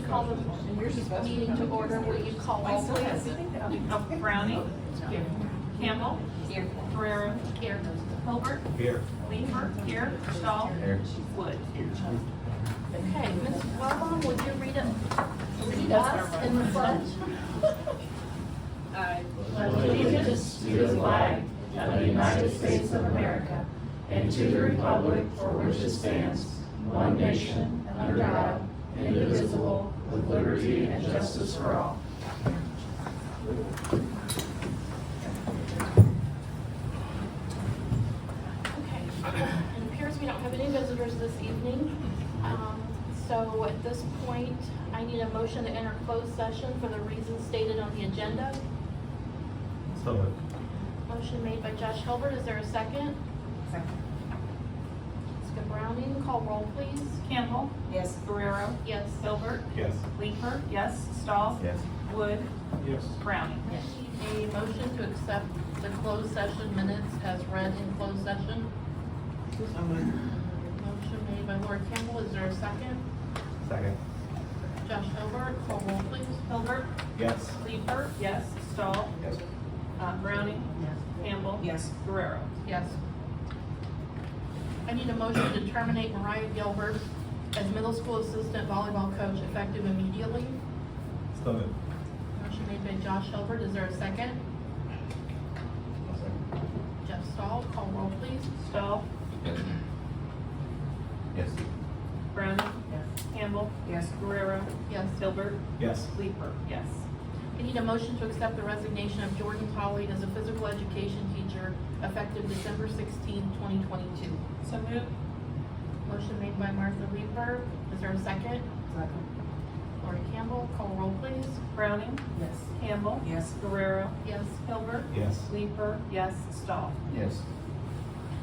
call the meeting to order. Will you call roll, please? Browning. Here. Campbell. Here. Guerrero. Here. Hilbert. Here. Leeper. Here. Stahl. Here. Wood. Okay, Ms. Wellbaum, would you read us in the pledge? I Allegiance to the flag of the United States of America and to the republic for which it stands, one nation, under God, indivisible, with liberty and justice for all. Okay, it appears we don't have any visitors this evening. So at this point, I need a motion to enter closed session for the reasons stated on the agenda. So moved. Motion made by Josh Hilbert. Is there a second? Second. Jessica Browning, call roll, please. Campbell. Yes. Guerrero. Yes. Hilbert. Yes. Leeper. Yes. Stahl. Yes. Wood. Yes. Browning. A motion to accept the closed session minutes as read in closed session. Motion made by Lori Campbell. Is there a second? Second. Josh Hilbert, call roll, please. Hilbert. Yes. Leeper. Yes. Stahl. Yes. Browning. Yes. Campbell. Yes. Guerrero. Yes. I need a motion to terminate Mariah Gilbert as middle school assistant volleyball coach effective immediately. So moved. Motion made by Josh Hilbert. Is there a second? Jeff Stahl, call roll, please. Stahl. Yes. Browning. Yes. Campbell. Yes. Guerrero. Yes. Hilbert. Yes. Leeper. Yes. I need a motion to accept the resignation of Jordan Tolley as a physical education teacher effective December 16, 2022. So moved. Motion made by Martha Leeper. Is there a second? Second. Lori Campbell, call roll, please. Browning. Yes. Campbell. Yes. Guerrero. Yes. Hilbert. Yes. Leeper. Yes. Stahl. Yes.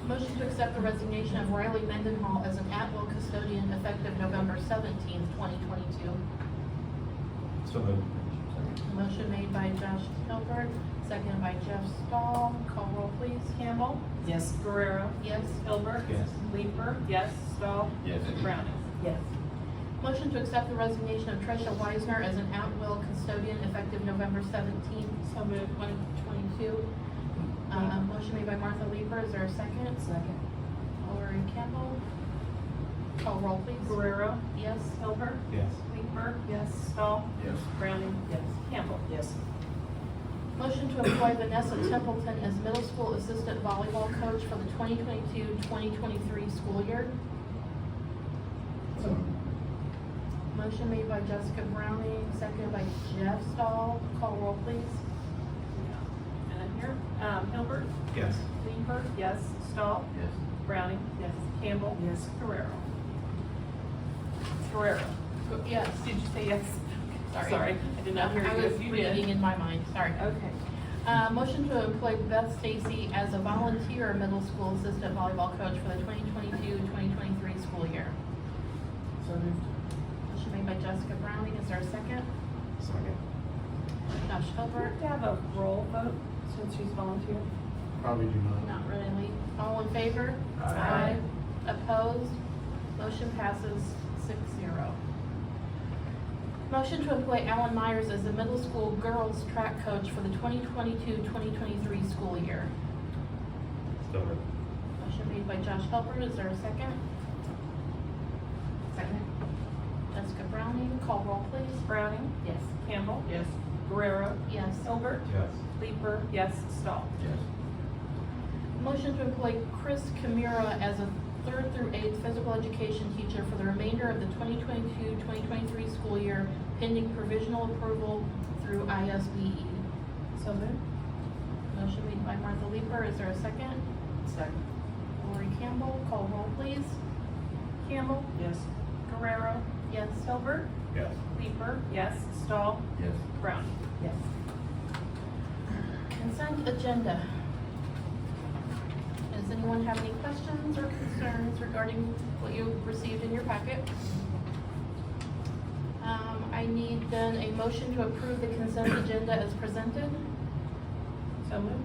Motion to accept the resignation of Riley Mendenhall as an at-will custodian effective November 17, 2022. So moved. Motion made by Josh Hilbert, seconded by Jeff Stahl. Call roll, please. Campbell. Yes. Guerrero. Yes. Hilbert. Yes. Leeper. Yes. Stahl. Yes. Browning. Yes. Motion to accept the resignation of Tricia Weisner as an at-will custodian effective November 17, So moved. 2022. Motion made by Martha Leeper. Is there a second? Second. Lori Campbell. Call roll, please. Guerrero. Yes. Hilbert. Yes. Leeper. Yes. Stahl. Yes. Browning. Yes. Campbell. Yes. Motion to employ Vanessa Templeton as middle school assistant volleyball coach for the 2022-2023 school year. So moved. Motion made by Jessica Browning, seconded by Jeff Stahl. Call roll, please. And then here, Hilbert. Yes. Leeper. Yes. Stahl. Yes. Browning. Yes. Campbell. Yes. Guerrero. Guerrero. Yes. Did you say yes? Sorry. I did not hear you. I was If you reading did. in my mind, sorry. Okay. Motion to employ Beth Stacy as a volunteer middle school assistant volleyball coach for the 2022-2023 school year. So moved. Motion made by Jessica Browning. Is there a second? Second. Josh Do we Hilbert. have to have a roll vote since she's volunteer? Probably do not. Not really. All in favor? Aye. Opposed? Motion passes 6-0. Motion to employ Alan Myers as the middle school girls track coach for the 2022-2023 school year. So moved. Motion made by Josh Hilbert. Is there a second? Second. Jessica Browning. Call roll, please. Browning. Yes. Campbell. Yes. Guerrero. Yes. Hilbert. Yes. Leeper. Yes. Stahl. Yes. Motion to employ Chris Kimura as a 3rd through 8th physical education teacher for the remainder of the 2022-2023 school year, pending provisional approval through ISBE. So moved. Motion made by Martha Leeper. Is there a second? Second. Lori Campbell. Call roll, please. Campbell. Yes. Guerrero. Yes. Hilbert. Yes. Leeper. Yes. Stahl. Yes. Browning. Yes. Consent agenda. Does anyone have any questions or concerns regarding what you received in your packet? I need then a motion to approve the consent agenda as presented. So moved.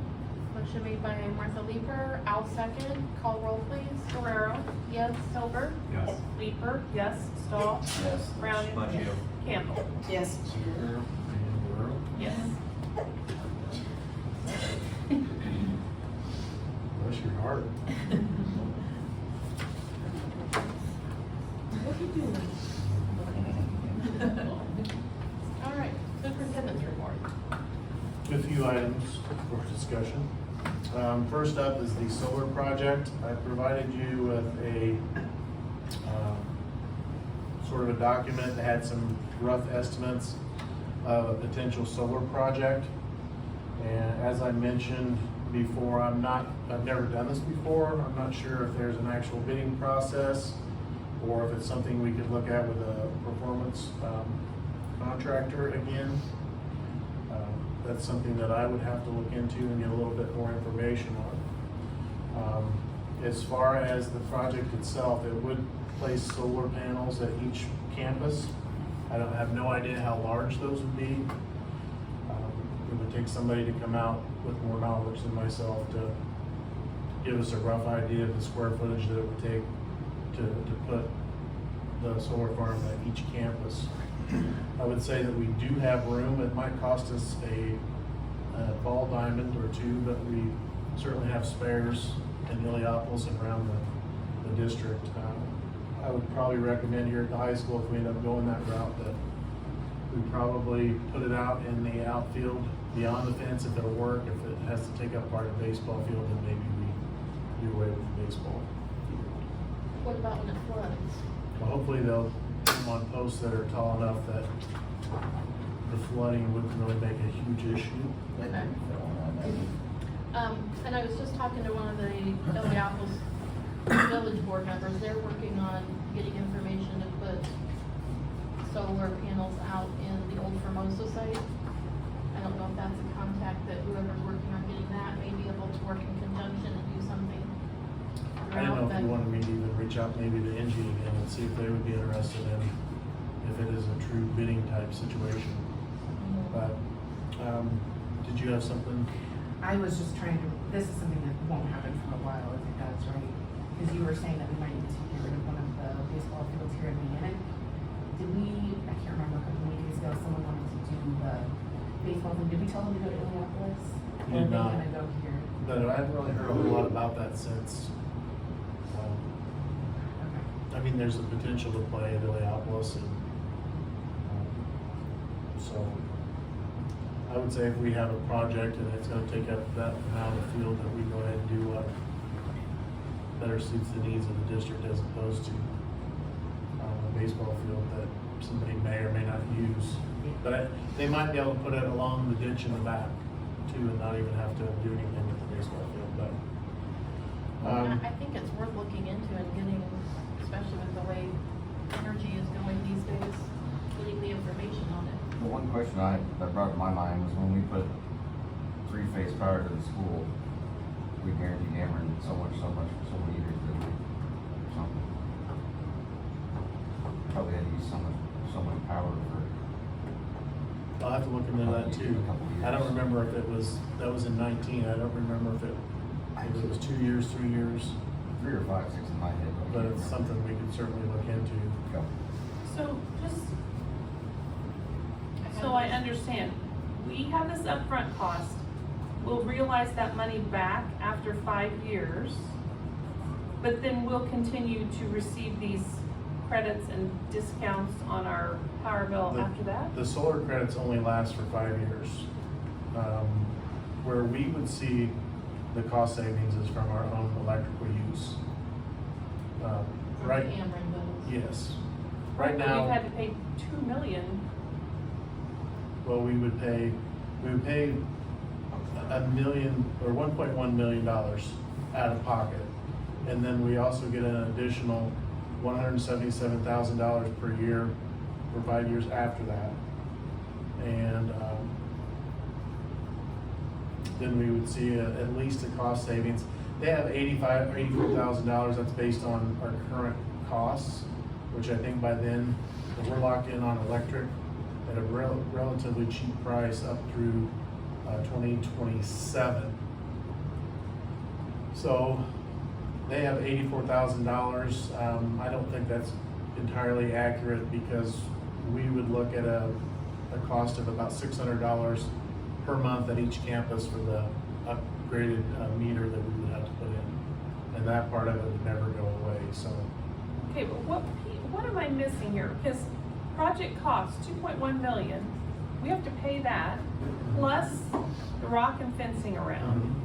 Motion made by Martha Leeper, I'll second. Call roll, please. Guerrero. Yes. Hilbert. Yes. Leeper. Yes. Stahl. Yes. Browning. Maggio. Campbell. Yes. Guerrero. And Guerrero. Yes. Bless your heart. What are you doing? All right, superintendent's report. A few items for discussion. First up is the solar project. I provided you with a sort of a document that had some rough estimates of a potential solar project. And as I mentioned before, I've never done this before. I'm not sure if there's an actual bidding process or if it's something we could look at with a performance contractor again. That's something that I would have to look into and get a little bit more information on. As far as the project itself, it would place solar panels at each campus. I have no idea how large those would be. It would take somebody to come out with more knowledge than myself to give us a rough idea of the square footage that it would take to put the solar farm at each campus. I would say that we do have room. It might cost us a ball diamond or two, but we certainly have spares in Illiopolis and around the district. I would probably recommend here at the high school, if we end up going that route, that we probably put it out in the outfield beyond the fence if it'll work. If it has to take up part of the baseball field, then maybe we do away with the baseball. What about when it floods? Well, hopefully they'll put them on posts that are tall enough that the flooding wouldn't really make a huge issue. Okay. And I was just talking to one of the Illiopolis village board members. They're working on getting information to put solar panels out in the old Formosa site. I don't know if that's a contact that whoever's working on getting that may be able to work in conjunction and do something. I don't know if you wanted me to even reach out maybe to Engie again and see if they would be interested in, if it is a true bidding type situation. But, did you have something? I was just trying to, this is something that won't happen for a while if it does, right? Because you were saying that we might need to get rid of one of the baseball fields here in Vienna. Did we, I can't remember, a couple meetings ago, someone wanted to do the baseball thing. Did we tell them to go to Illiopolis? We did not. Or are they gonna go here? But I haven't really heard a whole lot about that since. Okay. I mean, there's a potential to play at Illiopolis, and so I would say if we have a project and it's gonna take up that amount of field, that we go ahead and do what better suits the needs of the district as opposed to a baseball field that somebody may or may not use. But they might be able to put it along the ditch in the back too, and not even have to do anything with the baseball field, but. I think it's worth looking into and getting, especially with the way energy is going these days, getting the information on it. The one question that brought to my mind was when we put three-phase power to the school, we guaranteed Cameron so many years, didn't we? Or something. Probably had to use so much power for. I'll have to look into that too. I don't remember if that was in 19, I don't remember if it was 2 years, 3 years, 3 or 5, 6 in my head. but it's something we could certainly look into. Go. So just, so I understand, we have this upfront cost. We'll realize that money back after 5 years, but then we'll continue to receive these credits and discounts on our power bill after that? The solar credits only last for 5 years. Where we would see the cost savings is from our own electrical use. Right, Cameron bills. yes. Right But now. we've had to pay $2 million. Well, we would pay $1 million or $1.1 million out of pocket. And then we also get an additional $177,000 per year for 5 years after that. And then we would see at least a cost savings. They have $84,000, that's based on our current costs, which I think by then, if we're locked in on electric at a relatively cheap price up through 2027, So they have $84,000. I don't think that's entirely accurate because we would look at a cost of about $600 per month at each campus for the upgraded meter that we would have to put in. And that part of it would never go away, so. Okay, but what am I missing here? Because project costs 2.1 million, we have to pay that, plus the rock and fencing around.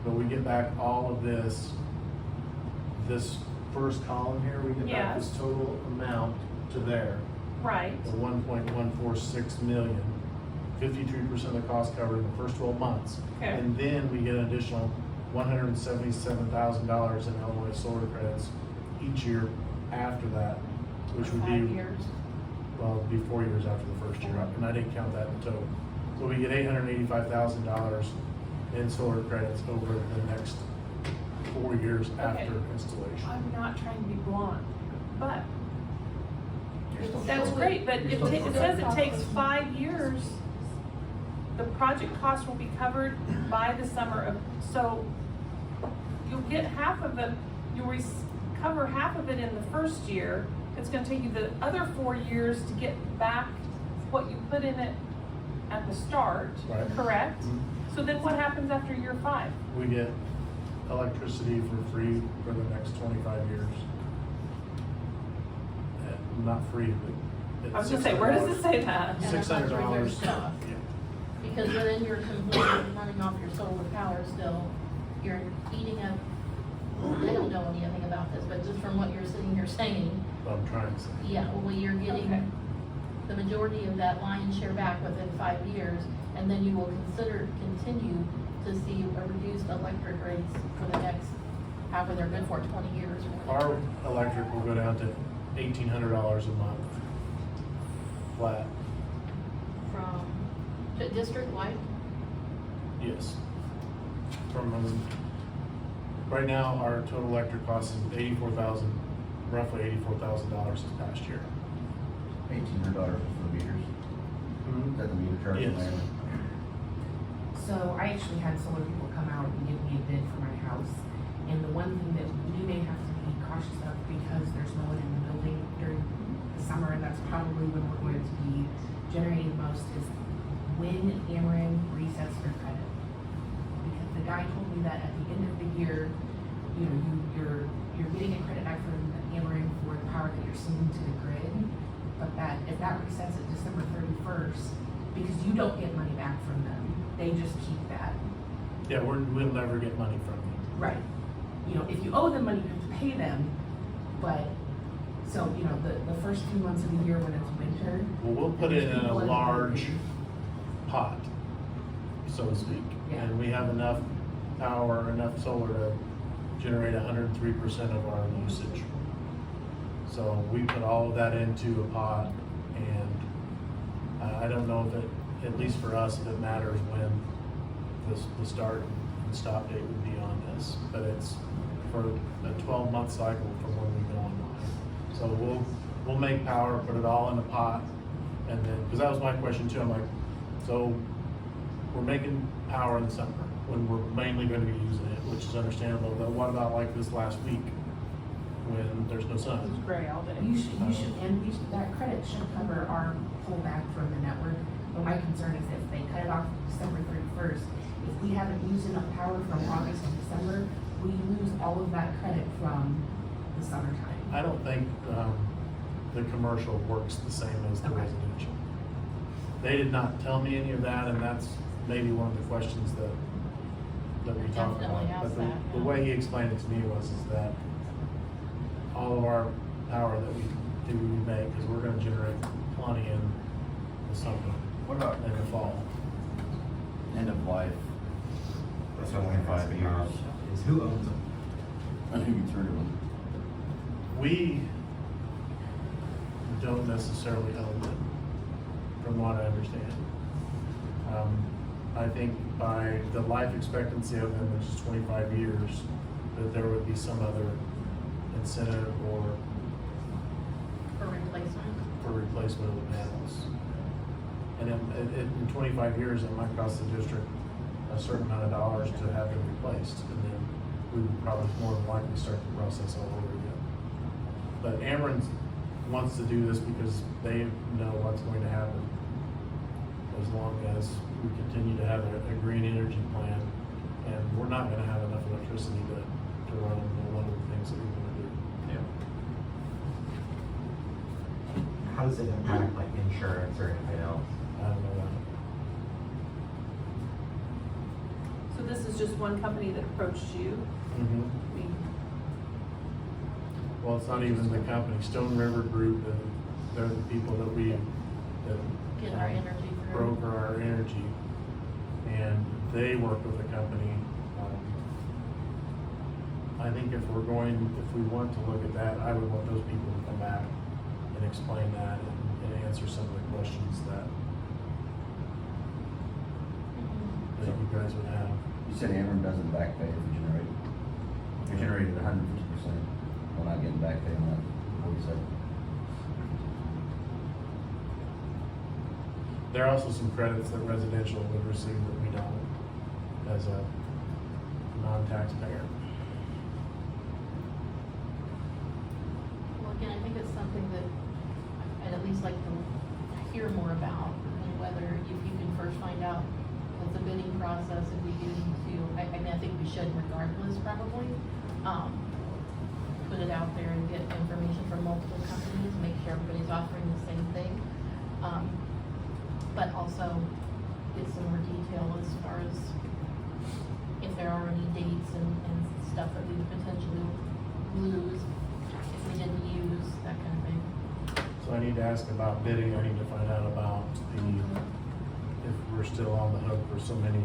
But we get back all of this first column here, we get back this Yes. total amount to there, Right, the 1.146 million. 53% of the cost covered in the first 12 months. Okay. And then we get an additional $177,000 in Illinois solar credits each year after that, which would be. 5 years. Well, it'd be 4 years after the first year, and I didn't count that in total. So we get $885,000 in solar credits over the next 4 years after Okay. installation. I'm not trying to be blunt, but You're still that's short. great, but You're it still it short. says it takes 5 years. The project cost will be covered by the summer of, so you'll get half of it, you'll cover half of it in the first year. It's gonna take you the other 4 years to get back what you put in it at the start, Right. correct? Mhm. So then what happens after year 5? We get electricity for free for the next 25 years. Not free, but. I was gonna say, where does it say that? And that's not $600. reverse cost. Yeah. Because within your completely running off your solar power still, you're eating up, I don't know anything about this, but just from what you're sitting here saying, What I'm trying to say. yeah, well, you're Okay. getting the majority of that lion's share back within 5 years, and then you will continue to see a reduced electric rates for the next, however they're good for, 20 years or Our whatever. electric will go down to $1,800 a month, flat, From district-wide? yes. Right now, our total electric cost is roughly $84,000 this past year. $1,800 for the meters. Is that the meter charge? Yes. So I actually had solar people come out and give me a bid for my house. And the one thing that we may have to be cautious of, because there's no one in the building during the summer, and that's probably when we're going to be generating most, is when Ameren resets their credit. Because the guy told me that at the end of the year, you know, you're getting a credit back from Ameren for the power that you're sending to the grid. But that, if that resets at December 31st, because you don't get money back from them, they just keep that. Yeah, we'll never get money from you. Right. You know, if you owe them money, you have to pay them, but, so, you know, the first few months of the year when it's winter. Well, we'll put it in a people the large building. pot, so to speak. Yeah. And we have enough power, enough solar to generate 103% of our usage. So we put all of that into a pot, and I don't know if it, at least for us, if it matters when the start and stop date would be on this. But it's for a 12-month cycle from when we go online. So we'll make power, put it all in a pot, and then, because that was my question too, I'm like, so we're making power in the summer when we're mainly going to be using it, which is understandable, but what about like this last week when there's no It's sun? gray all day. You should, that credit should cover our pullback from the network. But my concern is if they cut it off December 31st, if we haven't used enough power from August to December, we lose all of that credit from the summertime. I don't think the commercial works the same as the Okay. residential. They did not tell me any of that, and that's maybe one of the questions that we talked Definitely about. ask But that, the yeah. way he explained it to me was is that all of our power that we make, because we're gonna generate plenty in the summer What about and the fall. end of life? That's only 5 years. Is who owns them? And who gets rid of them? We don't necessarily own them, from what I understand. I think by the life expectancy of them, which is 25 years, that there would be some other incentive or For replacement? for replacement of the panels. And in 25 years, it might cost the district a certain amount of dollars to have them replaced, and then we would probably more than likely start the process all over again. But Ameren wants to do this because they know what's going to happen as long as we continue to have a green energy plan, and we're not gonna have enough electricity to run a lot of the things that we wanna do. How does it impact like insurance or anything else? I don't know that. So this is just one company that approached you? Mhm. I mean, Well, it's not even the company, Stone River Group, they're the people that Get our energy through. broker our energy, and they work with the company. I think if we want to look at that, I would want those people to come back and explain that and answer some of the questions that you guys would have. You said Ameren doesn't back pay if we generate. We generated 150%. We're not getting back pay on that 47. There are also some credits that residential would receive that we don't as a non-taxpayer. Well, again, I think it's something that I'd at least like to hear more about, and whether if you can first find out what's the bidding process, if we do need to, I mean, I think we should regardless probably, put it out there and get information from multiple companies, make sure everybody's offering the same thing. But also get some more detail as far as if there are any dates and stuff that we would potentially lose if we didn't use, that kind of thing. So I need to ask about bidding, I need to find out about if we're still on the hook for so many.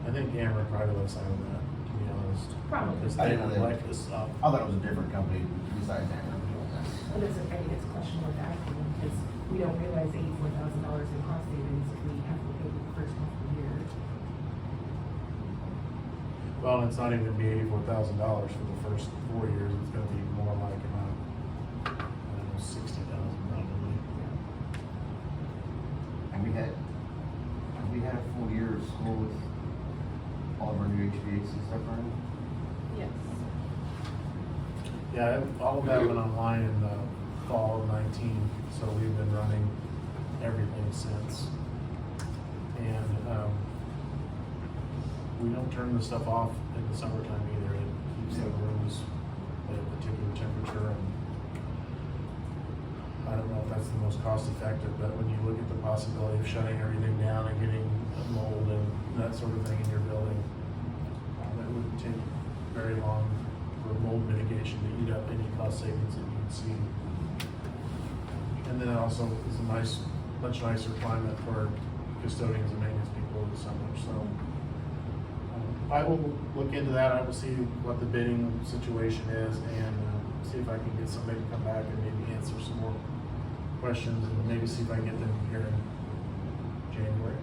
I think Ameren probably lets sign on that, to be honest. Probably. Because I they didn't would know like that. this up. I thought it was a different company besides Ameren doing that. Well, it's a question worth asking, because we don't realize $84,000 in cost savings if we have to pay the first half of the year. Well, it's not even gonna be $84,000 for the first 4 years, it's gonna be more like about, I don't know, 60,000 probably. Have we had a full year of school with all of our new HVAC stuff running? Yes. Yeah, all of that went online in the fall of 19, so we've been running everything since. And, we don't turn the stuff off in the summertime either, it keeps the rooms at a particular temperature, and I don't know if that's the most cost effective, but when you look at the possibility of shutting everything down and getting mold and that sort of thing in your building, that would take very long for mold mitigation to eat up any cost savings that you can see. And then also, it's a much nicer climate for custodians and maintenance people in the summer, so. I will look into that, I will see what the bidding situation is, and see if I can get somebody to come back and maybe answer some more questions, and maybe see if I can get them here in January.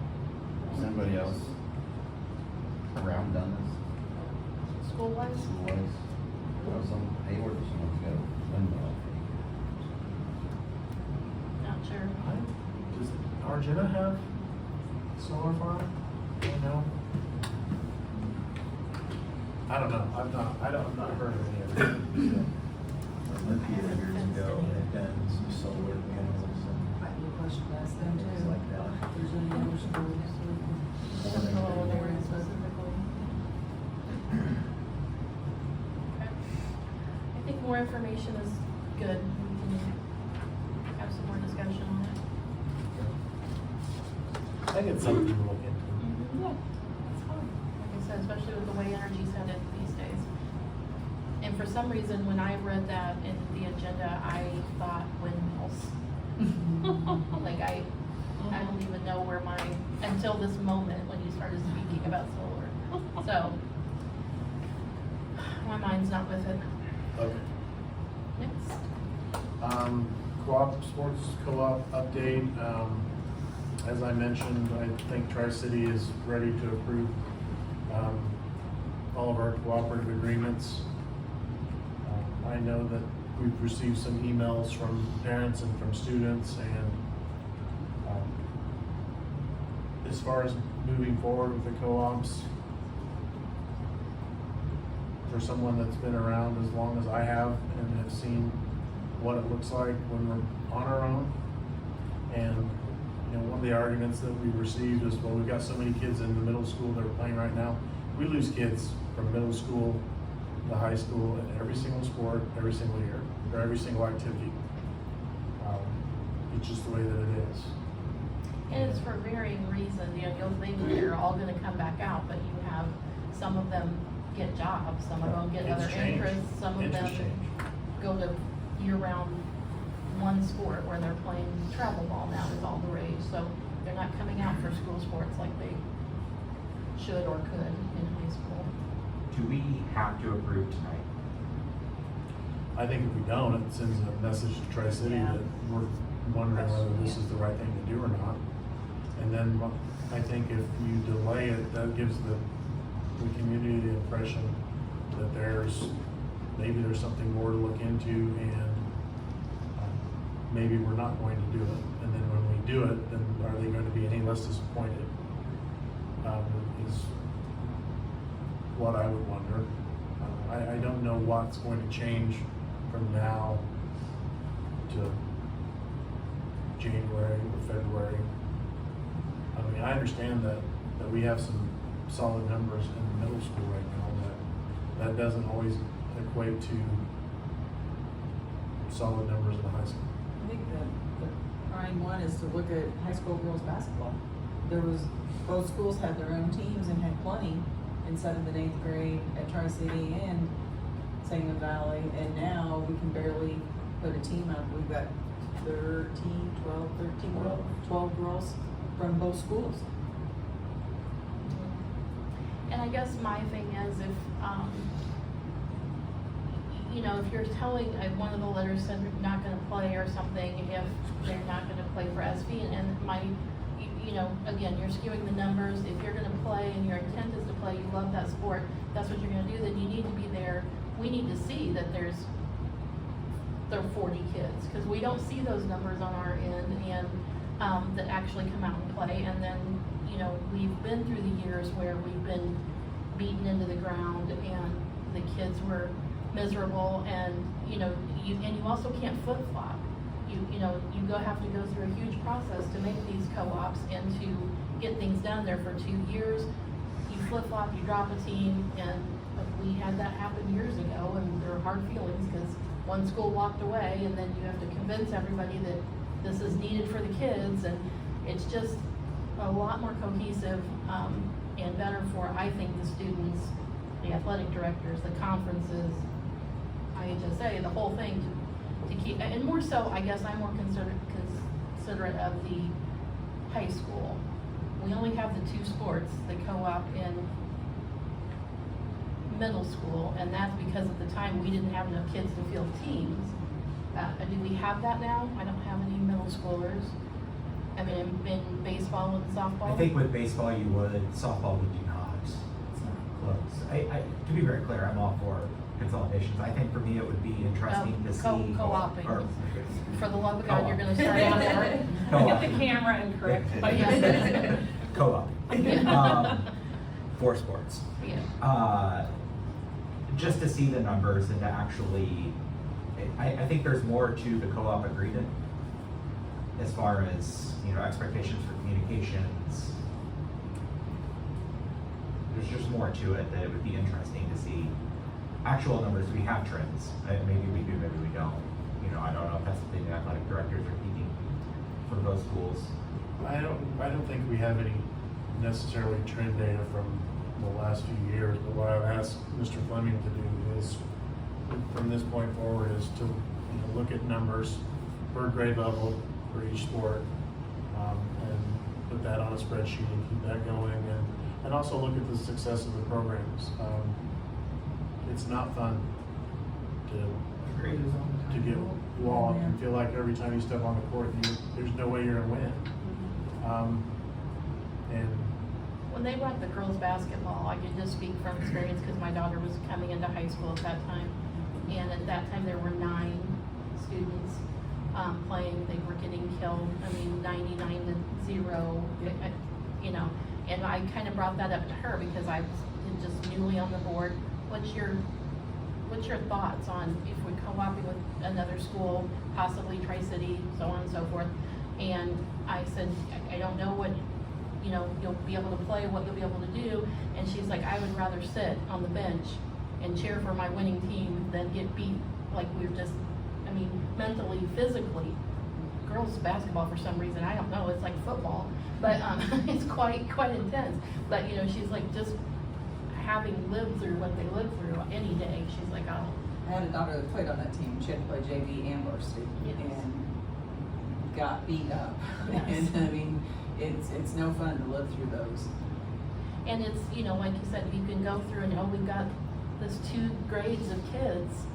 Has anybody else around done this? School-wise? School-wise? Well, Hayward or someone's got a windmill. Not sure. Does Argenta have solar farm? Do you know? I don't know, I've not heard of any of it. A few years ago, they've done some solar panels Might be a question to ask them and things too. like that. If there's any other schools. Oh, they were specifically. Okay. I think more information is good, we can have some more discussion on it. I think it's something to look into. Yeah, that's fine. Like I said, especially with the way energy's headed these days. And for some reason, when I read that in the agenda, I thought windmills. Like I don't even know where until this moment when you started speaking about solar. So, my mind's not with it. Okay. Next. Sports co-op update, as I mentioned, I think Tri-City is ready to approve, all of our cooperative agreements. I know that we've received some emails from parents and from students, and as far as moving forward with the co-ops, for someone that's been around as long as I have and have seen what it looks like when we're on our own. And, you know, one of the arguments that we received is, well, we've got so many kids in the middle school that are playing right now. We lose kids from middle school to high school in every single sport, every single year, or every single activity. It's just the way that it is. And it's for varying reasons, you know, you'll think they're all gonna come back out, but you have, some of them get jobs, some of them get It's other changed. interests, some of them Interest change. go to year-round one sport where they're playing travel ball now is all the rage, so they're not coming out for school sports like they should or could in high school. Do we have to approve tonight? I think if we don't, it sends a message to Tri-City Yeah. that we're wondering whether this is the right thing to do or not. And then I think if you delay it, that gives the community the impression that maybe there's something more to look into, and maybe we're not going to do it. And then when we do it, then are they going to be any less disappointed? Is what I would wonder. I don't know what's going to change from now to January or February. I mean, I understand that we have some solid numbers in the middle school right now, but that doesn't always equate to solid numbers in the high school. I think the prime one is to look at high school girls basketball. Both schools had their own teams and had plenty in 7th and 8th grade at Tri-City and Sangamon Valley, and now we can barely put a team up. We've got 12 girls from both schools. And I guess my thing is if, you know, if you're telling, one of the letters said they're not gonna play or something, if they're not gonna play for SV, and you know, again, you're skewing the numbers. If you're gonna play and your intent is to play, you love that sport, that's what you're gonna do, then you need to be there. We need to see that there are 40 kids, because we don't see those numbers on our end, and that actually come out and play. And then, you know, we've been through the years where we've been beaten into the ground and the kids were miserable, and you know, you also can't flip-flop. You know, you have to go through a huge process to make these co-ops and to get things done there for 2 years. You flip-flop, you drop a team, and we had that happen years ago, and there were hard feelings because one school walked away, and then you have to convince everybody that this is needed for the kids, and it's just a lot more cohesive and better for, I think, the students, the athletic directors, the conferences, IHSA, the whole thing to keep, and more so, I guess I'm more considerate of the high school. We only have the 2 sports, the co-op in middle school, and that's because at the time we didn't have enough kids to field teams. Do we have that now? I don't have any middle schoolers. I mean, in baseball and softball. I think with baseball you would, softball we do not. It's not close. To be very clear, I'm all for consolidations. I think for me it would be interesting to see. Co-oping. or- For the love of God, you're gonna start out there. Get the camera and correct. Yeah. Co-op. Yeah. For sports. Yeah. Just to see the numbers and to actually, I think there's more to the co-op agreement as far as, you know, expectations for communications. There's just more to it that it would be interesting to see actual numbers. We have trends. Maybe we do, maybe we don't. You know, I don't know if that's something the athletic directors are keeping for those schools. I don't think we have any necessarily trend data from the last few years, but what I've asked Mr. Fleming to do is, from this point forward, is to, you know, look at numbers per grade level for each sport, and put that on a spreadsheet and keep that going, and also look at the success of the programs. It's not fun to get walled and feel like every time you step on the court, there's no way you're gonna win. And When they brought the girls' basketball, I can just speak from experience because my daughter was coming into high school at that time. And at that time, there were 9 students playing. They were getting killed. I mean, 99-0. you know. And I kind of brought that up to her because I was just newly on the board. What's your thoughts on if we're co-oping with another school, possibly Tri-City, so on and so forth? And I said, I don't know what, you know, you'll be able to play, what you'll be able to do. And she's like, I would rather sit on the bench and cheer for my winning team than get beat like we're just, I mean, mentally, physically. Girls basketball, for some reason, I don't know, it's like football, but it's quite intense. But, you know, she's like, just having lived through what they lived through any day, she's like, oh. I had a daughter that played on that team. She had to play JV and varsity, Yes. and got beat up. Yes. And I mean, it's no fun to live through those. And it's, you know, like you said, you can go through and, oh, we've got this 2 grades of kids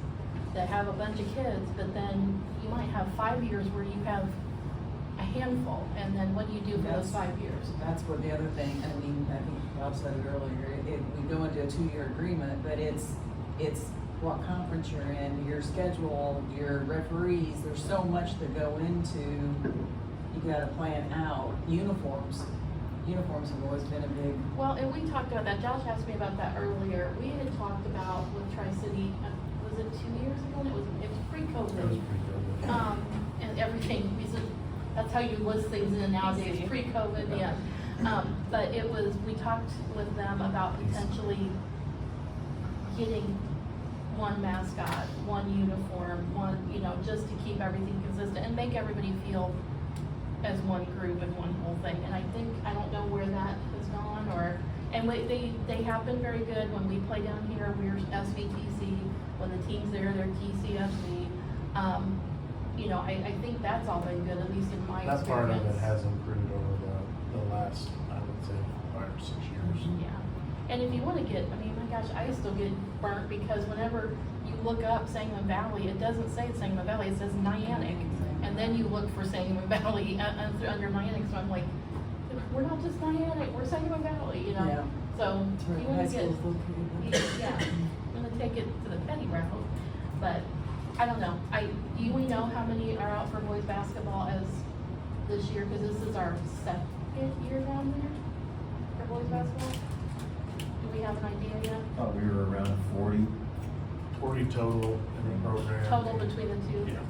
that have a bunch of kids, but then you might have 5 years where you have a handful, and then what do you do for those 5 years? That's what the other thing, I mean, I think Bob said it earlier, we go into a 2-year agreement, but it's what conference you're in, your schedule, your referees, there's so much that go into, you gotta plan out. Uniforms have always been a big, Well, and we talked about that, Josh asked me about that earlier. We had talked about with Tri-City, was it 2 years ago? It was pre-COVID. It was pre-COVID. And everything, that's how you list things in nowadays, Easy. pre-COVID, yeah. But it was, we talked with them about potentially getting one mascot, one uniform, one, you know, just to keep everything consistent and make everybody feel as one group and one whole thing. And I think, I don't know where that has gone, or, and they have been very good. When we play down here, we're SVTC. When the team's there, they're TCFC. You know, I think that's all been good, at least in my experience. That part of it has improved over the last, I would say, 5 or 6 years. Yeah, and if you wanna get, I mean, my gosh, I still get burnt because whenever you look up Sangamon Valley, it doesn't say Sangamon Valley, it says Niantic. And then you look for Sangamon Valley under Niantic, so I'm like, we're not just Niantic, we're Sangamon Valley, you know? Yeah. So, that's where you the wanna high get, school's located. yeah, I'm gonna take it to the petty route, but I don't know. Do we know how many are out for boys basketball as this year? Cause this is our 2nd year down there for boys basketball. Do we have an idea yet? Thought we were around 40. 40 total in the program. Total between the two? Yeah.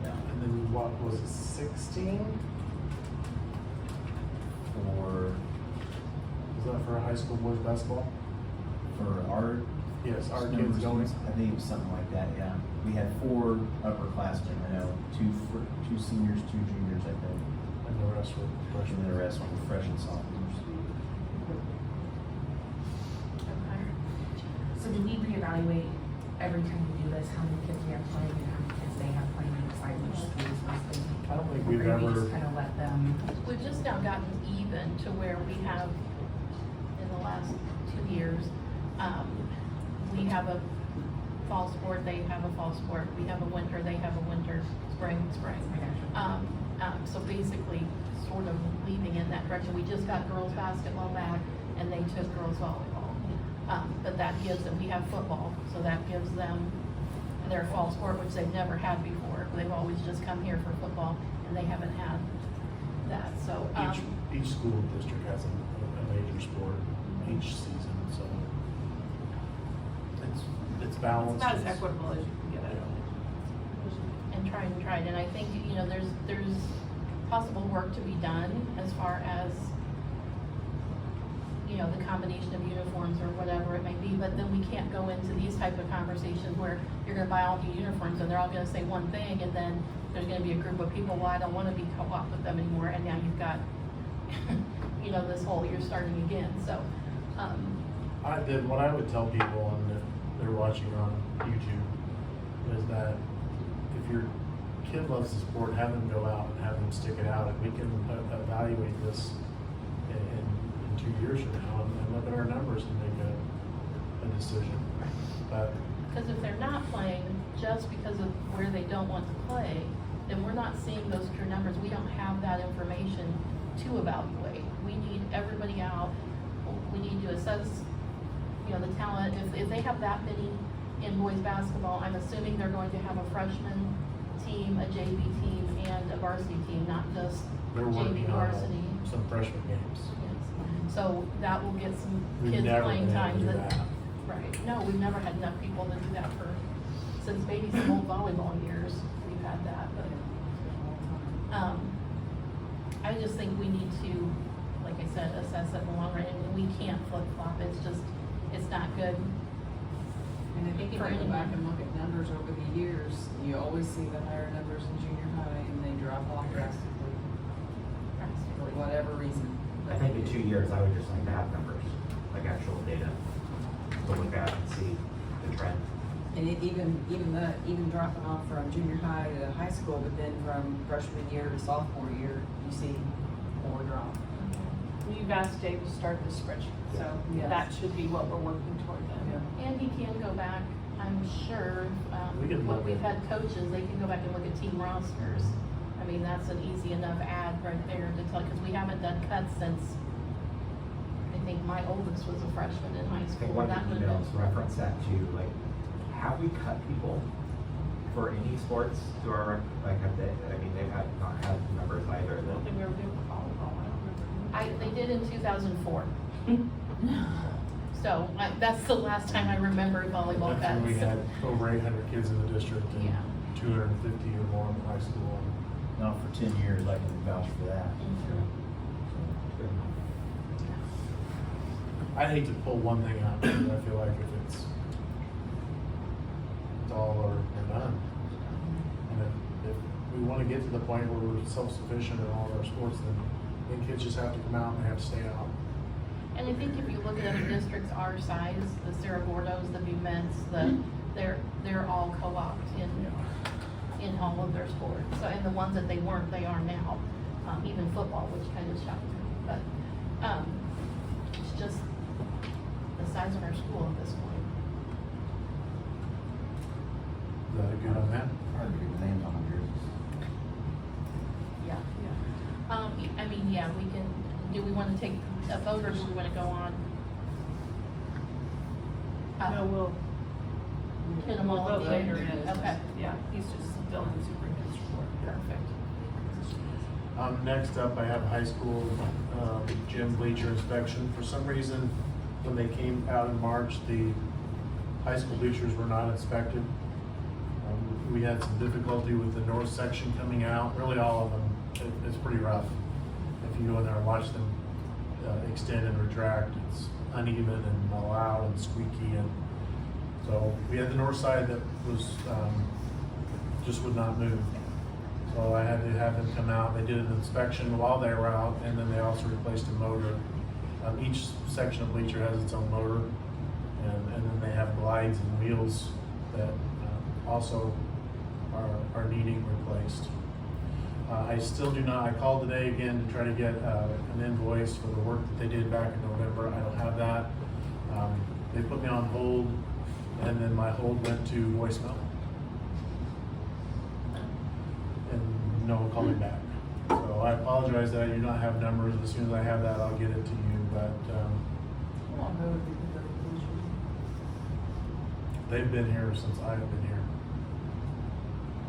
Yeah. And then what was it, 16? Was that for high school boys basketball? For our Yes, our numbers, kids going. I think it was something like that, yeah. We had 4 upperclassmen, I know, 2 seniors, 2 juniors, I think. And the rest were And freshmen. the rest were freshmen, sophomores. So do we reevaluate every time we do this, how many kids we have playing and how many kids they have playing and decide which school is supposed to? I don't think we've Or do we ever, just kind of let them? We've just now gotten even to where we have, in the last 2 years, we have a fall sport, they have a fall sport, we have a winter, they have a winter, spring. So basically, sort of leaving in that direction. We just got girls basketball back, and they took girls volleyball. But that gives them, we have football, so that gives them their fall sport, which they've never had before. They've always just come here for football, and they haven't had that, so. each school district has a major sport each season, so it's balanced. It's not as equitable as you can get it. And tried, and I think, you know, there's possible work to be done as far as, you know, the combination of uniforms or whatever it may be, but then we can't go into these type of conversations where you're gonna buy all new uniforms and they're all gonna say one thing, and then there's gonna be a group of people, well, I don't wanna be co-op with them anymore, and now you've got, you know, this whole, you're starting again, so, What I would tell people, and if they're watching on YouTube, is that if your kid loves the sport, have them go out and have them stick it out, and we can evaluate this in 2 years from now and look at our numbers and make a decision. But because if they're not playing just because of where they don't want to play, then we're not seeing those true numbers. We don't have that information to evaluate. We need everybody out. We need to assess, you know, the talent. If they have that many in boys basketball, I'm assuming they're going to have a freshman team, a JV team, and a varsity team, not just they're JV working on varsity. some freshman games. Yes. So that will get some We've kids never playing been able to times do that, that. right, no, we've never had enough people to do that since maybe some old volleyball years, we've had that, but, I just think we need to, like I said, assess it in the long run, and we can't flip-flop, it's not good. And if Thank you you for go anyone. back and look at numbers over the years, you always see the higher numbers in junior high and they drop off drastically for whatever reason. I think in 2 years, I would just like to have numbers, like actual data to look at and see the trend. And it even dropping off from junior high to high school, but then from freshman year to sophomore year, you see more drop. You've asked Dave to start the spreadsheet, so Yes. that should be what we're working toward then. And he can go back, I'm sure, We can when look we've at- had coaches, they can go back and look at team rosters. I mean, that's an easy enough ad right there to tell, because we haven't done cuts since, I think my oldest was a freshman in high I school. think one of That the would've emails been- referenced that too, like, have we cut people for any sports to our, like, have they, I mean, they've not had numbers either I don't that. think we ever did for volleyball, I don't remember. They did in 2004. So, that's the last time I remember volleyball That's when we cuts. had over 800 kids in the district and Yeah. 250 or more in high school. Now, for 10 years, I can vouch for that. Mhm. I hate to pull one thing out, because I feel like if it's all or none. And if we wanna get to the point where we're self-sufficient in all of our sports, then kids just have to come out and they have to stay out. And I think if you look at other districts our size, the Cerro Gordos, the Bumets, they're all co-opted in all of their sports. So, and the ones that they weren't, they are now, even football, which kind of shocked me. But, it's just the size of our school at this point. Is that a good on that? Hard to get the names on the jerseys. Yeah. I mean, yeah, we can, do we wanna take a vote or do we wanna go on? No, we'll Hit them all vote at the later end. in. Okay. Yeah, he's just filling the superintendent's report. Perfect. Next up, I have high school gym bleacher inspection. For some reason, when they came out in March, the high school bleachers were not inspected. We had some difficulty with the north section coming out, really all of them. It's pretty rough. If you go in there and watch them extend and retract, it's uneven and loud and squeaky. And so we had the north side that was, just would not move. So I had to have them come out. They did an inspection while they were out, and then they also replaced a motor. Each section of bleacher has its own motor, and then they have glides and wheels that also are needing replaced. I still do not, I called today again to try to get an invoice for the work that they did back in November. I don't have that. They put me on hold, and then my hold went to voicemail. And no one called me back. So I apologize that I do not have numbers. As soon as I have that, I'll get it to you, but How long ago did you put the pollution? they've been here since I've been here.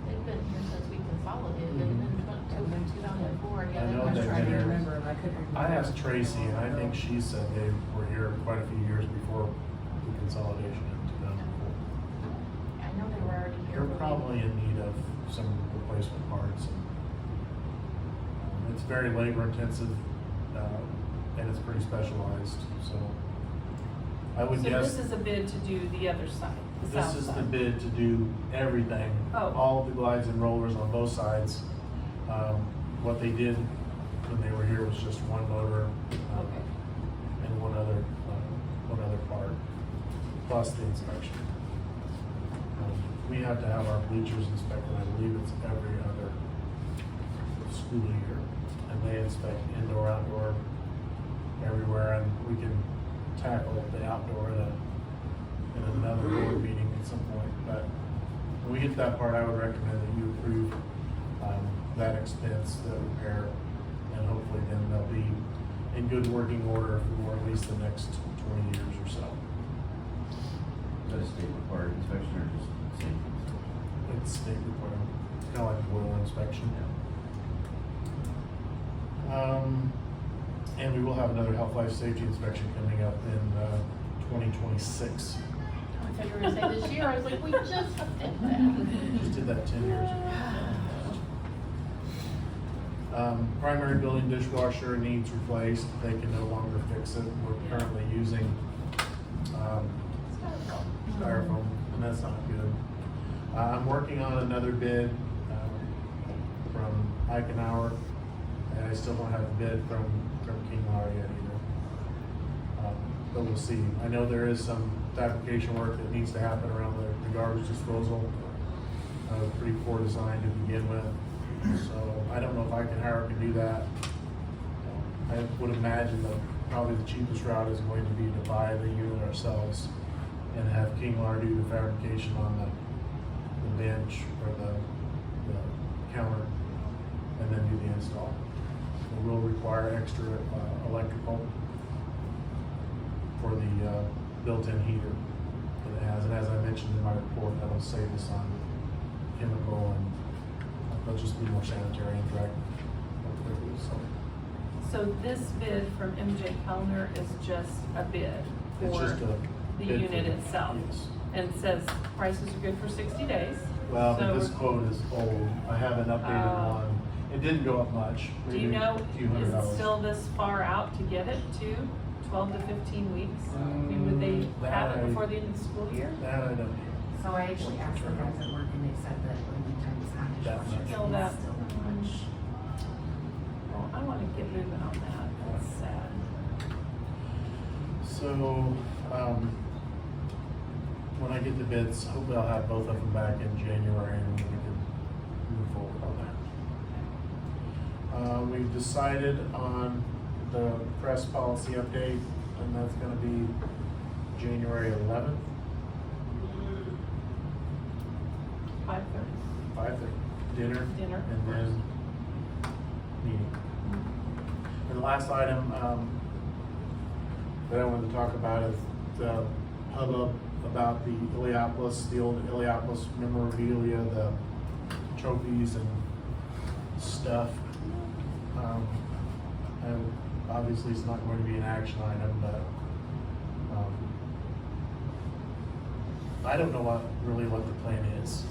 They've been here since we consolidated in 2004. Yeah, I they know were I was they've trying been to here. remember and I couldn't remember. I asked Tracy, and I think she said they were here quite a few years before the consolidation in 2004. I know they were already here. They're when we- probably in need of some replacement parts. And, it's very labor intensive, and it's pretty specialized, so I would So guess. this is a bid to do the other side, the This south is the side. bid to do everything, Oh. all the glides and rollers on both sides. What they did when they were here was just one motor, Okay. and one other part, plus the inspection. We have to have our bleachers inspected, I believe it's every other school year. And they inspect indoor, outdoor, everywhere, and we can tackle the outdoor in another board meeting at some point. But when we get to that part, I would recommend that you approve that expense, the repair, and hopefully then they'll be in good working order for at least the next 20 years or so. Is that a state required inspection or just safety inspection? It's state requirement, kind of like oil inspection. And we will have another health, life, safety inspection coming up in 2026. I thought you were gonna say this year, I was like, we just did that. Just did that 10 years ago. Primary building dishwasher needs replaced. They can no longer fix it. We're currently using styrofoam, and that's not good. I'm working on another bid from Eichenauer, and I still don't have a bid from King Law yet either. But we'll see. I know there is some fabrication work that needs to happen around the garbage disposal. Pretty poor design to begin with. So I don't know if Eichenauer can do that. I would imagine that probably the cheapest route is going to be to buy the unit ourselves and have King Law do the fabrication on the bench or the counter, and then do the install. It will require extra electrical for the built-in heater that it has. And as I mentioned in my report, that'll save us on chemical, and they'll just be more sanitary and dry more quickly. So this bid from MJ Kellner is just a bid It's for just a the bid for unit the- itself? Yes. And it says prices are good for 60 days. Well, but So this quote is old. I have an updated Oh. one. It didn't go up much. Do you maybe know, a few hundred is it dollars. still this far out to get it to 12 to 15 weeks? I mean, would they have it before the end of the school year? That I don't know. So I actually asked the guys at work and they said that when we turn this on That much. Still that still that much. much. Well, I want to get moving on that. That's sad. So, when I get the bids, hopefully I'll have both of them back in January and we can move forward on that. We've decided on the press policy update, and that's gonna be January 11th, 5:30. 5:30, dinner. Dinner. And then meeting. And the last item, that I wanted to talk about is the hubbub about the Iliopolis, the old Iliopolis memorabilia, the trophies and stuff. And obviously it's not going to be an action item, but, I don't know what the plan is,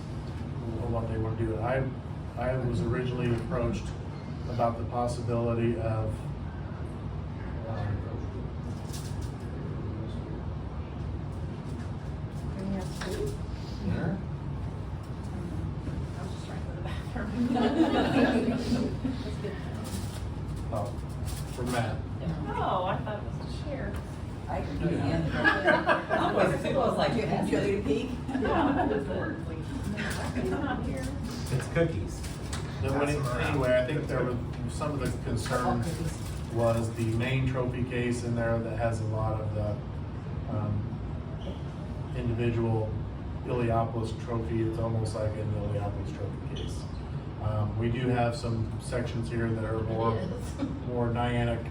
or what they want to do. I was originally approached about the possibility of, Bring us food? dinner. I was just trying to go to the bathroom. That's good. Oh, for Matt. Oh, I thought it was to share. I could go to the end. I was like, you have to peek. It's cookies. Anyway, I think there was, some of the concern was the main trophy case in there that has a lot of the, individual Iliopolis trophy. It's almost like an Iliopolis trophy case. We do have some sections here that are more, It is. more Niantic,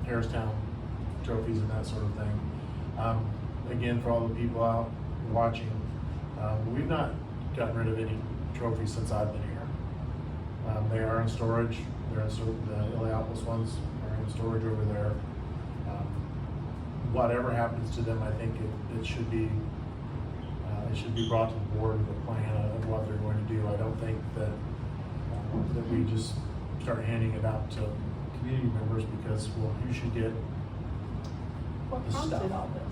Harristown trophies and that sort of thing. Again, for all the people out watching, we've not gotten rid of any trophies since I've been here. They are in storage. They're in the Iliopolis ones are in storage over there. Whatever happens to them, I think it should be brought to the board with a plan of what they're going to do. I don't think that that we just start handing it out to community members because, well, who should get What the prompted stuff. all this?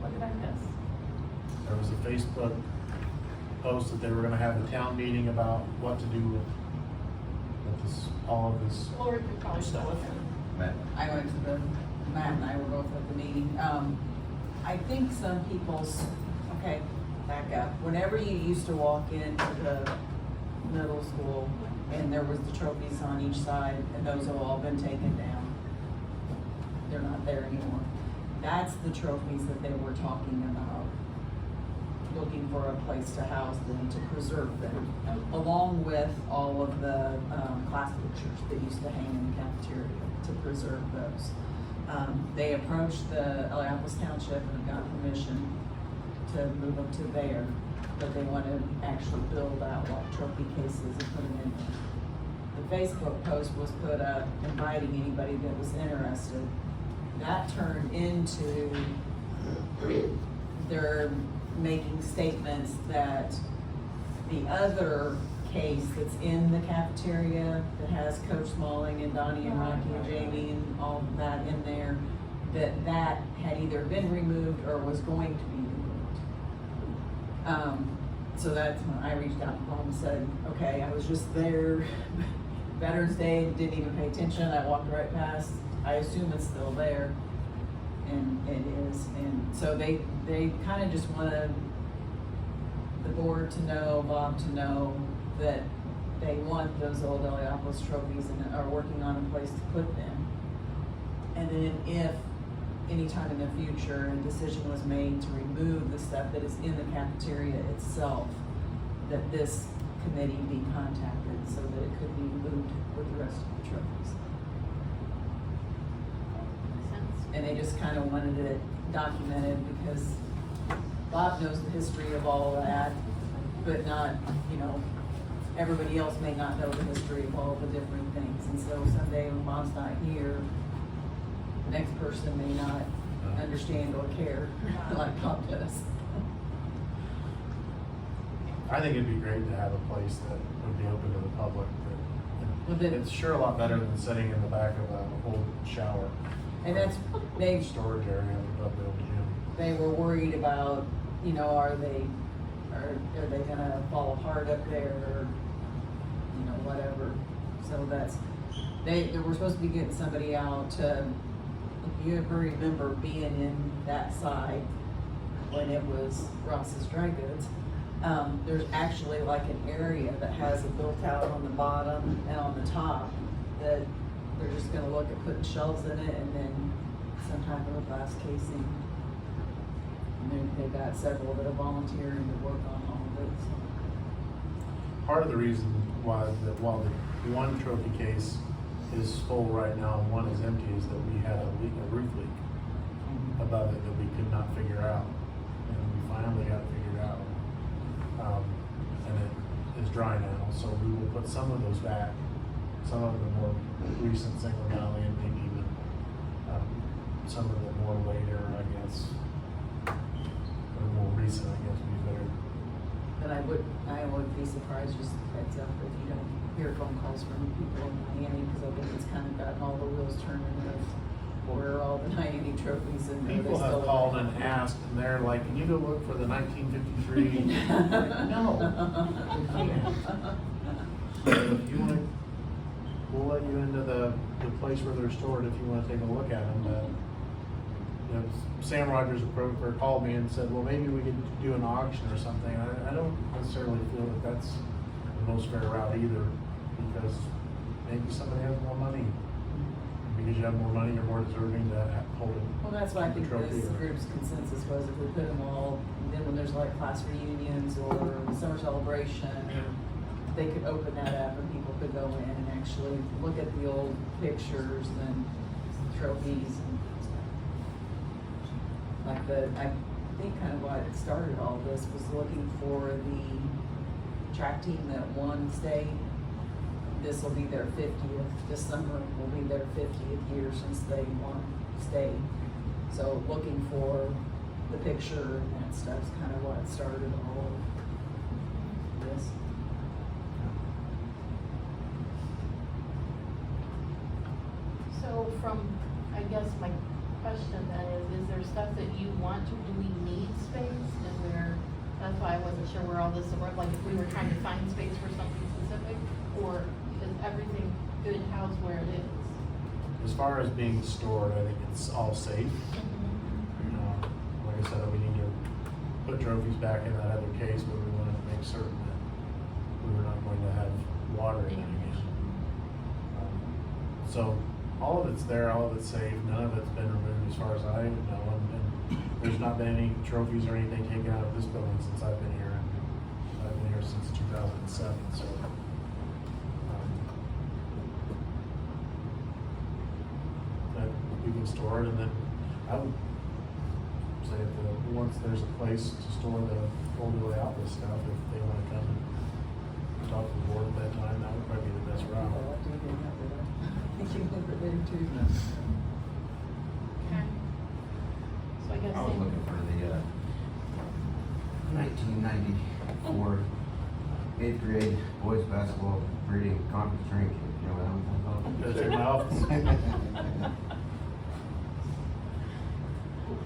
What did I miss? There was a Facebook post that they were gonna have a town meeting about what to do with this, all of this. Lori could probably still with him. Matt? I went to Matt and I were both at the meeting. I think some people's, okay, back up. Whenever you used to walk into the middle school and there was the trophies on each side and those have all been taken down. They're not there anymore. That's the trophies that they were talking about, looking for a place to house them, to preserve them, along with all of the class pictures that used to hang in the cafeteria to preserve those. They approached the Iliopolis Township and got permission to move up to there, but they want to actually build out like trophy cases and put them in there. the Facebook post was put up inviting anybody that was interested. That turned into they're making statements that the other case that's in the cafeteria that has Coach Smalling and Donnie and Rocky and Jamie and all that in there, that had either been removed or was going to be removed. So that's when I reached out to Paul and said, okay, I was just there, Veterans Day, didn't even pay attention, I walked right past, I assume it's still there, and it is, and so they kind of just wanted the board to know, Bob to know, that they want those old Eliopolis trophies and are working on a place to put them. And then if anytime in the future a decision was made to remove the stuff that is in the cafeteria itself, that this committee be contacted so that it could be moved with the rest of the trophies. Makes sense. And they just kind of wanted it documented because Bob knows the history of all of that, but not, you know, everybody else may not know the history of all the different things. And so someday when Bob's not here, the next person may not understand or care like Bob does. I think it'd be great to have a place that would be open to the public. Well, then- It's sure a lot better than sitting in the back of an old shower. And that's, they, Storage area above the old gym. they were worried about, you know, are they gonna fall apart up there or, you know, whatever. So that's, they were supposed to be getting somebody out to, if you ever remember being in that side when it was Ross's Dry Goods, there's actually like an area that has it built out on the bottom and on the top that they're just gonna look at putting shelves in it and then some type of a glass casing. And they've got several that are volunteering to work on all of it, so. Part of the reason why while the one trophy case is full right now and one is empty is that we had a roof leak above it that we could not figure out. And we finally got it figured out. And it is dry now, so we will put some of those back, some of the more recent single valley and maybe even some of the more later, I guess, or more recent, I guess, would be better. But I would be surprised, just heads up, if you don't hear phone calls from people in Miami, because I think it's kind of gotten all the wheels turning of where are all the Miami trophies and where they People still have called are. and asked, and they're like, can you go look for the 1953? No, you can't. So if you wanna, we'll let you into the place where they're stored if you wanna take a look at them. You know, Sam Rogers called me and said, well, maybe we could do an auction or something. I don't necessarily feel that that's the most fair route either, because maybe somebody has more money. Because you have more money, you're more deserving to hold it. Well, that's why I think Trophy this or- group's consensus was if we put them all, then when there's like class reunions or summer celebration, they could open that up and people could go in and actually look at the old pictures and trophies and like I think kind of what started all this was looking for the track team that won state. This will be their 50th, this summer will be their 50th year since they won state. So looking for the picture and that stuff's kind of what started all of this. So from, I guess my question then is there stuff that you want to, do we need space? Is there, that's why I wasn't sure where all this, like if we were trying to find space for something specific, or is everything good housed where it is? As far as being stored, I think it's all safe. You know, like I said, we need to put trophies back in that other case, but we wanted to make certain that we were not going to have water in it again. So all of it's there, all of it's safe, none of it's been removed as far as I know, and there's not been any trophies or anything taken out of this building since I've been here. I've been here since 2007, so. That we can store it, and then I would say that once there's a place to store the old Eliopolis stuff, if they wanna come and talk to the board at that time, that would probably be the That's Oh, right. what do you think of it? I think you over there too. Okay. So I guess I was looking for the, 1994 eighth grade boys basketball reading conference drink, you know what I'm That's in my office.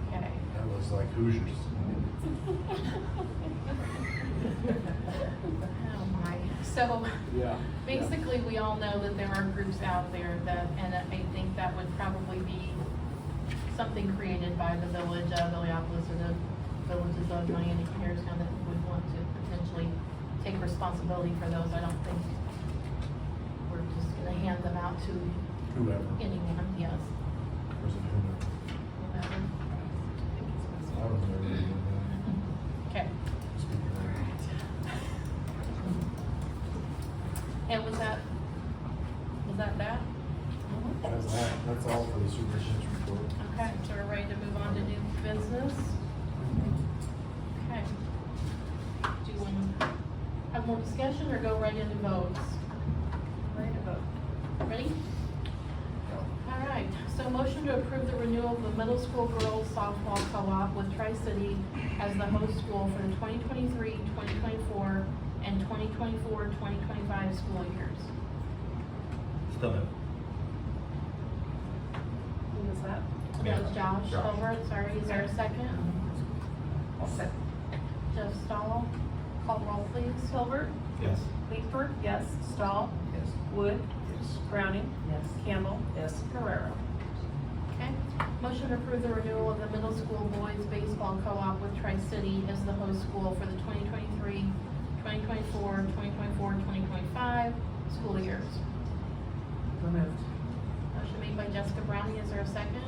Okay. That was like Hoosiers. Oh my. So Yeah. basically, we all know that there are groups out there that, and I think that would probably be something created by the village of Illiopolis or the villages of Miami, Harristown that would want to potentially take responsibility for those. I don't think we're just gonna hand them out to Whoever. anyone, yes. Was it whoever? Whoever. I was there. when they did that. Okay. Speaking of that. And was that that? That's all for the superintendent's report. Okay, so we're ready to move on to new business. Okay. Do you want to have more discussion or go right into votes? Ready to vote. Ready? All right, so motion to approve the renewal of the middle school girls softball co-op with Tri-City as the host school for the 2023, 2024, and 2024, 2025 school years. Still no. Who was that? That was Josh Josh. Hilbert, sorry, is there a second? I'll set. Jeff Stahl, call roll please. Hilbert, Yes. Leesburg, yes. Stahl, Yes. Wood, Yes. Browning, Yes. Campbell, Yes. Guerrero. Okay, motion to approve the renewal of the middle school boys baseball co-op with Tri-City as the host school for the 2023, 2024, 2024, 2025 school years. So moved. Motion made by Jessica Browning, is there a second?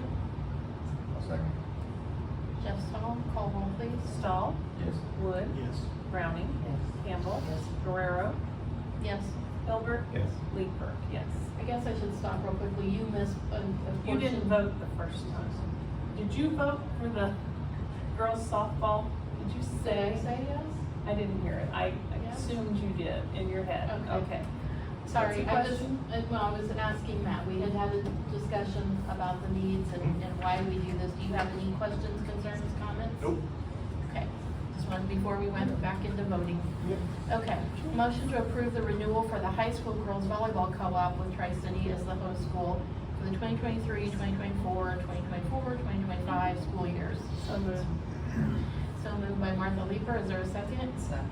I'll second. Jeff Stahl, call roll please. Stahl, Yes. Wood, Yes. Browning, Yes. Campbell, Yes. Guerrero, Yes, Hilbert, Yes. Leesburg, yes. I guess I should stop real quickly, you missed a portion. You didn't vote the first time. Did you vote for the girls softball? Did you Did I say? say yes? I didn't hear it. I Yes. assumed you did in your head. Okay. Okay. Sorry, What's I the was, question? well, I was asking Matt, we had a discussion about the needs and why we do this. Do you have any questions, concerns, comments? Nope. Okay, just wanted before we went back into voting. Okay, motion to approve the renewal for the high school girls volleyball co-op with Tri-City as the host school for the 2023, 2024, 2024, 2025 school years. So moved. So moved by Martha Leeper, is there a second? Second.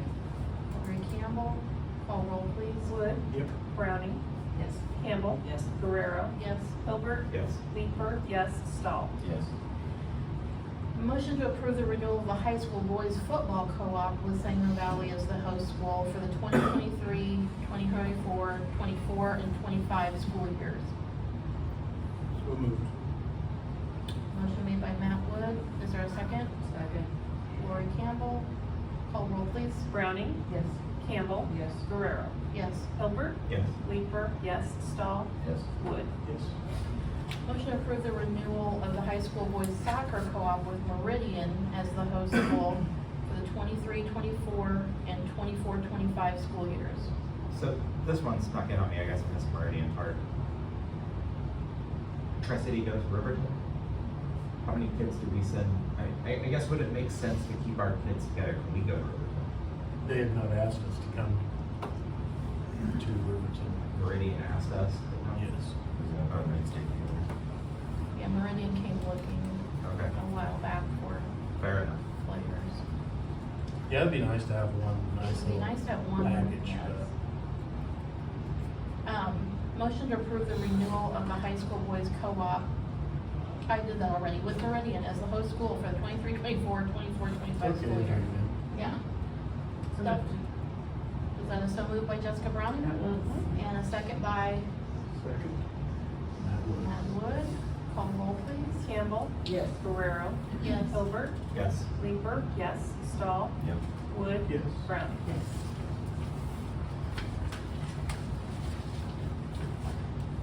Lori Campbell, call roll please. Wood, Yep. Browning, Yes. Campbell, Yes. Guerrero, Yes. Hilbert, Yes. Leesburg, yes. Stahl. Yes. Motion to approve the renewal of the high school boys football co-op with Sangamon Valley as the host school for the 2023, 2024, 24, and 25 school years. So moved. Motion made by Matt Wood, is there a second? Second. Lori Campbell, call roll please. Browning, Yes. Campbell, Yes. Guerrero, Yes. Hilbert, Yes. Leesburg, yes. Stahl, Yes. Wood. Yes. Motion to approve the renewal of the high school boys soccer co-op with Meridian as the host school for the 23, 24, and 24, 25 school years. So this one snuck in on me, I guess, in this Meridian part. Tri-City goes to Riverton. How many kids do we send? I guess would it make sense to keep our kids together when we go to Riverton? They had not asked us to come to Riverton. Meridian asked us. Yes. Yeah, Meridian came looking Okay, a while back for fair enough. players. Yeah, it'd be nice to have one nice It'd be little nice to have one, package. yes. Motion to approve the renewal of the high school boys co-op. I did that already, with Meridian as the host school for the 23, 24, 24, 25 Okay, school year. okay. Yeah. So So, moved. is that a so moved by Jessica Browning? And a second by Second. Matt Wood. Matt Wood. Call roll please. Campbell, Yes. Guerrero, Yes. Hilbert, Yes. Leesburg, yes. Stahl, Yep. Wood, Yes. Browning. Yes.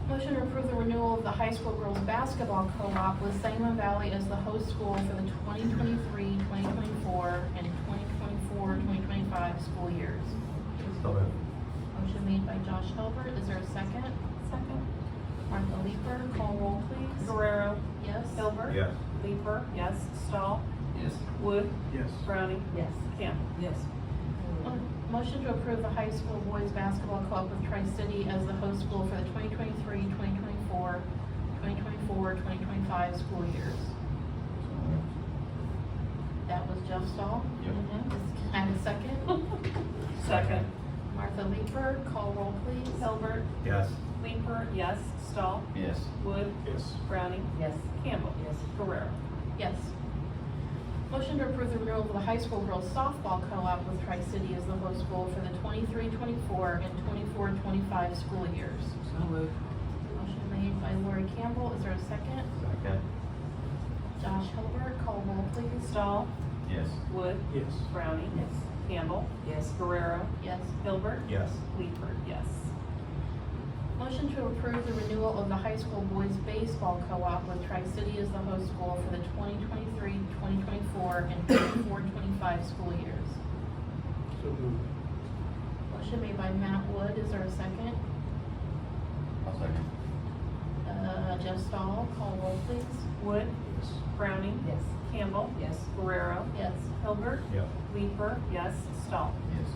Motion to approve the renewal of the high school girls basketball co-op with Sangamon Valley as the host school for the 2023, 2024, and 2024, 2025 school years. Still moved. Motion made by Josh Josh Hilbert, is there a second? Second. Martha Leeper, call roll please. Guerrero. Yes? Hilbert. Yes. Leeper. Yes. Stahl. Yes. Wood. Yes. Browning. Yes. Campbell. Yes. Motion to approve the high school boys basketball co-op with Tri-City as the host school for the 2023, 2024, 2024, 2025 school years. That was Jeff Stahl. Yep. Can I have a second? Second. Martha Leeper, call roll please. Hilbert. Yes. Leeper. Yes. Stahl. Yes. Wood. Yes. Browning. Yes. Campbell. Yes. Guerrero. Yes. Motion to approve the renewal of the high school girls softball co-op with Tri-City as the host school for the 23-24 and 24-25 school years. So moved. Motion made by Lori Campbell, is there a second? Second. Josh Hilbert, call roll please. Stahl. Yes. Wood. Yes. Browning. Yes. Campbell. Yes. Guerrero. Yes. Hilbert. Yes. Leeper. Yes. Motion to approve the renewal of the high school boys baseball co-op with Tri-City as the host school for the 2023, 2024, and 24-25 school years. So moved. Motion made by Matt Wood, is there a second? I'll second. Jeff Stahl, call roll please. Wood. Yes. Browning. Yes. Campbell. Yes. Guerrero. Yes. Hilbert. Yep. Leeper. Yes. Stahl. Yes.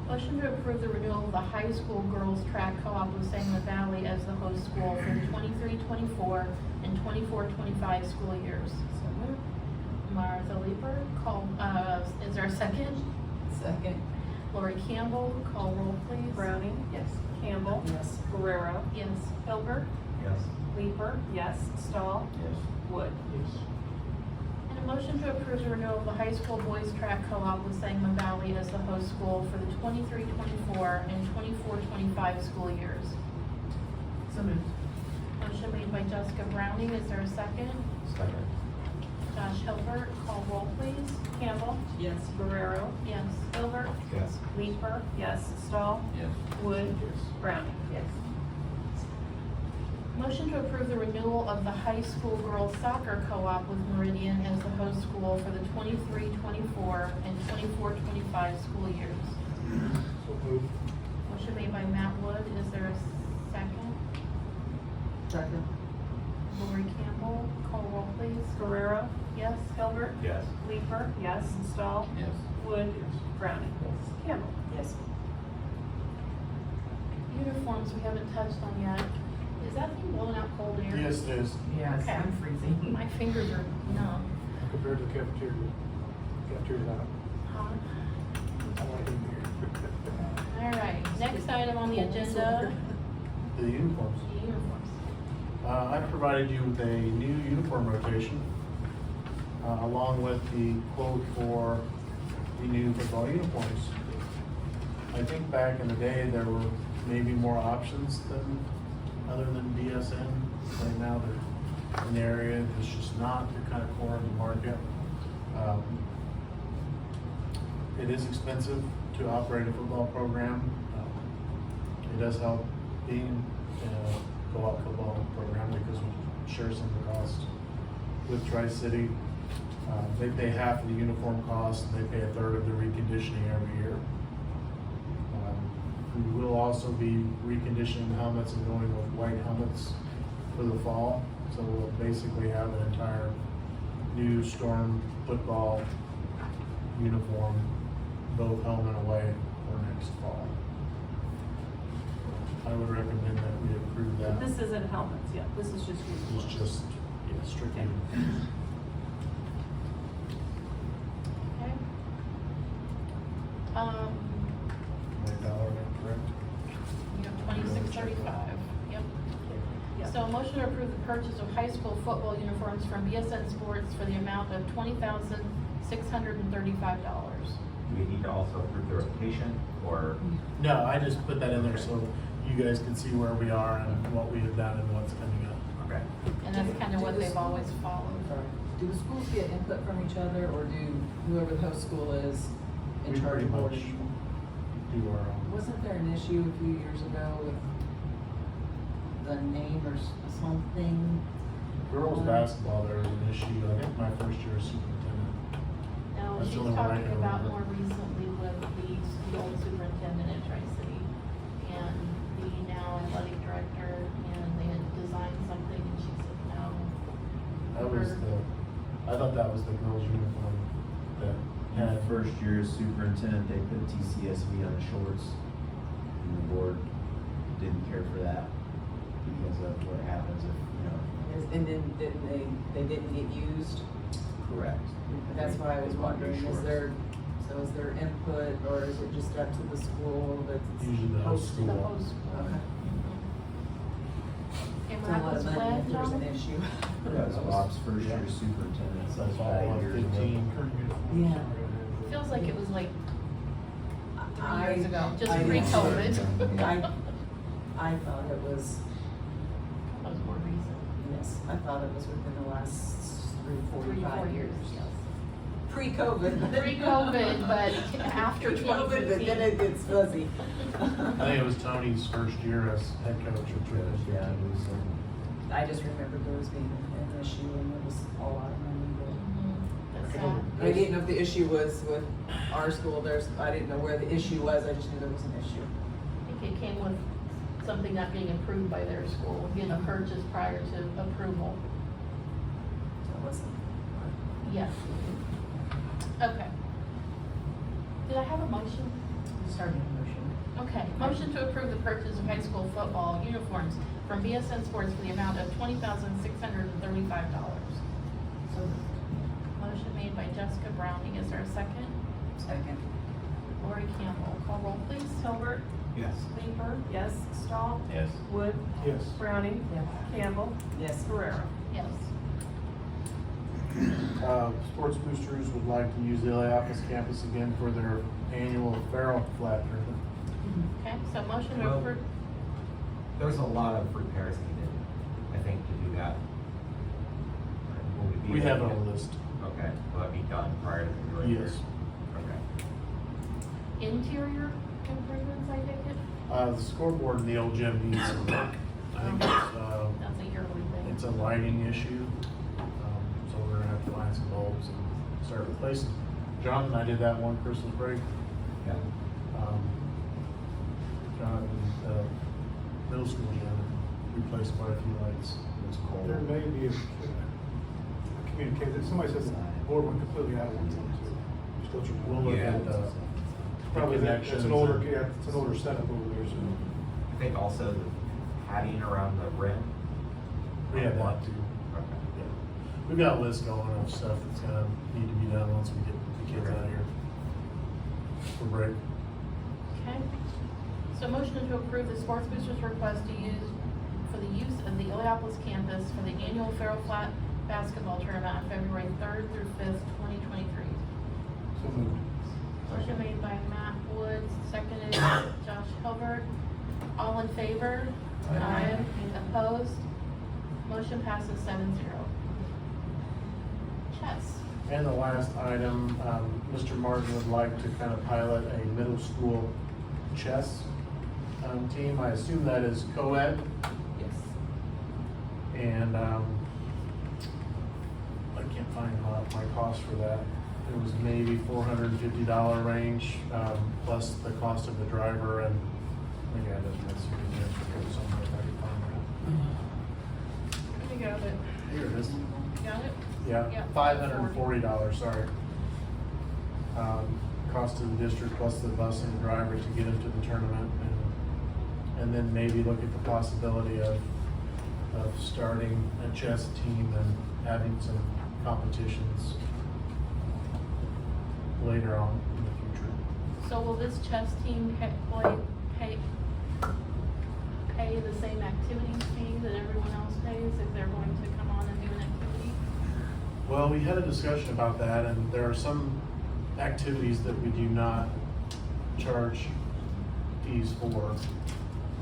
Motion to approve the renewal of the high school girls track co-op with Sangamon Valley as the host school for the 23-24 and 24-25 school years. So moved. Martha Leeper, is there a second? Second. Lori Campbell, call roll please. Browning. Yes. Campbell. Yes. Guerrero. Yes. Hilbert. Yes. Leeper. Yes. Stahl. Yes. Wood. Yes. And a motion to approve the renewal of the high school boys track co-op with Sangamon Valley as the host school for the 23-24 and 24-25 school years. So moved. Motion made by Jessica Browning, is there a second? Second. Josh Hilbert, call roll please. Campbell. Yes. Guerrero. Yes. Hilbert. Yes. Leeper. Yes. Stahl. Yes. Wood. Yes. Browning. Yes. Motion to approve the renewal of the high school girls soccer co-op with Meridian as the host school for the 23-24 and 24-25 school years. So moved. Motion made by Matt Wood, is there a second? Second. Lori Campbell, call roll please. Guerrero. Yes. Hilbert. Yes. Leeper. Yes. Stahl. Yes. Wood. Yes. Browning. Campbell. Yes. Uniforms we haven't touched on yet. Is that thing blowing out cold air? Yes, it is, Yes, Okay. I'm freezing. My fingers are numb. compared to the cafeteria. Cafeteria's out. Hot. I like it here. All right, next item on the agenda, The uniforms. the uniforms. I provided you with a new uniform rotation, along with the quote for the new football uniforms. I think back in the day, there were maybe more options other than BSN. Right now, they're in the area, it's just not, they're kind of core of the market. It is expensive to operate a football program. It does help being a co-op football program because we share some of the cost with Tri-City. They pay half of the uniform cost, and they pay a third of the reconditioning every year. We will also be reconditioning helmets and going with white helmets for the fall. So we'll basically have an entire new Storm football uniform, both home and away, for next fall. I would recommend that we approve that. This isn't helmets yet. This is just uniforms. It's just, yeah, strictly. Okay. $9, correct? You have 2635, yep. So a motion to approve the purchase of high school football uniforms from BSN Sports for the amount of $20,635. Do we need to also approve the rotation or? No, I just put that in there so you guys can see where we are and what we have done and what's coming up. Okay. And that's kind of what they've always followed. Do the schools get input from each other, or do whoever the host school is in We charge pretty of much boarding? do our own. Wasn't there an issue a few years ago with the name or something? Girls basketball, there was an issue, I think my first year as superintendent. No, That's the she's only one I talking can about remember. more recently with the old superintendent at Tri-City. And thought that was the girls' uniform that And had. first year as superintendent, they put TCSV on the shorts, and the board didn't care for that because of what happens if, And then they didn't get used. correct. That's why I was wondering, is Shorts. there input, or is it just up to the school that's Usually the host hosting? The school. host school. Okay. And It's when a that lot was of money when, if there's an John? issue. That was Bob's first year as superintendent, so that was 5 years ago. 15. Yeah. Feels like it was like 3 years ago, just I- pre-COVID. I thought it was, That was more recent. yes, I thought it was within the last 3, 4, 3 to 4 5 years, years. yes. Pre-COVID. Pre-COVID, but after Pre-COVID, but 2015. then it gets fuzzy. I think it was Tony's first year as head coach of Yeah, it was, I just remember those being an issue and it was a lot of money, That's Okay. sad. but I didn't know if the issue was with our school, I didn't know where the issue was, I just knew there was an issue. I think it came with something not being approved by their school, getting purchased prior to approval. So it wasn't. Yes. Okay. Did I have a motion? Starting a motion. Okay, motion to approve the purchase of high school football uniforms from BSN Sports for the amount of $20,635. So, Motion made by Jessica Browning, is there a second? Second. Lori Campbell, call roll please. Hilbert, Yes. Leeper, yes, Stahl, yes. Wood, Yes. Browning, yes. Campbell, Yes. Ferrero. Yes. Sports Boosters would like to use the Illiopolis campus again for their annual Farrell Flat tournament. Okay, so motion to Well- approve, There's a lot of repairs needed, I think, to do that. Will be We have it able on to- a list. Okay, will that be done prior to the new year? Yes. Okay. interior improvements, I take it? The scoreboard in the old gym needs some work. I think That's a yearly thing. it's a lighting issue. So we're gonna have to find some bulbs and start replacing. John and I did that one Christmas break. Yeah. John in the middle school gym replaced quite a few lights. It's cold. There may be a communication, somebody says the board went completely out of one too. Still trying. We'll look Yeah. at the Probably that's an older, connections. yeah, it's an older setup over there, so. I think also the padding around the rim. We have that too. Okay. Yeah. We've got a list going of stuff that's gonna need to be done once we get the kids out of here for break. Okay. So motion to approve the Sports Boosters request to use, for the use of the Illiopolis campus for the annual Farrell Flat basketball tournament on February 3rd through 5th, 2023. So moved. Motion made by Matt Woods, seconded by Josh Hilbert. All in favor? Aye. Opposed? Motion passes 7-0. Chess. And the last item, Mr. Martin would like to kind of pilot a middle school chess team. I assume that is co-ed. Yes. And I can't find my cost for that. It was maybe $450 range, plus the cost of the driver and maybe I just missed it somewhere if I can find You got it. it. Here it is. Got it? Yeah, Yeah. $540, sorry. Cost to the district plus the bus and driver to get into the tournament and then maybe look at the possibility of starting a chess team and having some competitions later on in the future. So will this chess team pay the same activities fee that everyone else pays if they're going to come on and do an activity? Well, we had a discussion about that, and there are some activities that we do not charge fees for,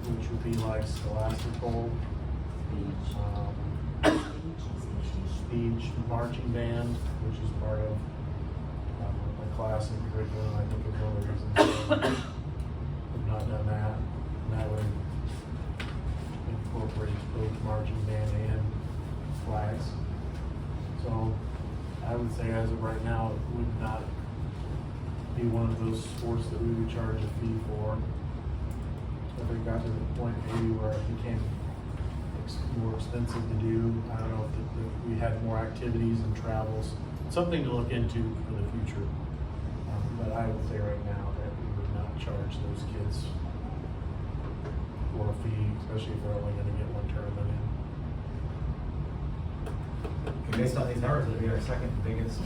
which would be like scholastical, speech, marching band, which is part of the class and curriculum. I think is one of the reasons we've not done that. And that would incorporate both marching band and flags. So I would say as of right now, it would not be one of those sports that we would charge a fee for. If it got to the point maybe where it became more expensive to do. I don't know if we had more activities and travels, something to look into for the future. But I would say right now that we would not charge those kids for a fee, especially if they're only gonna get one tournament in. And based on these numbers, it'll be our second biggest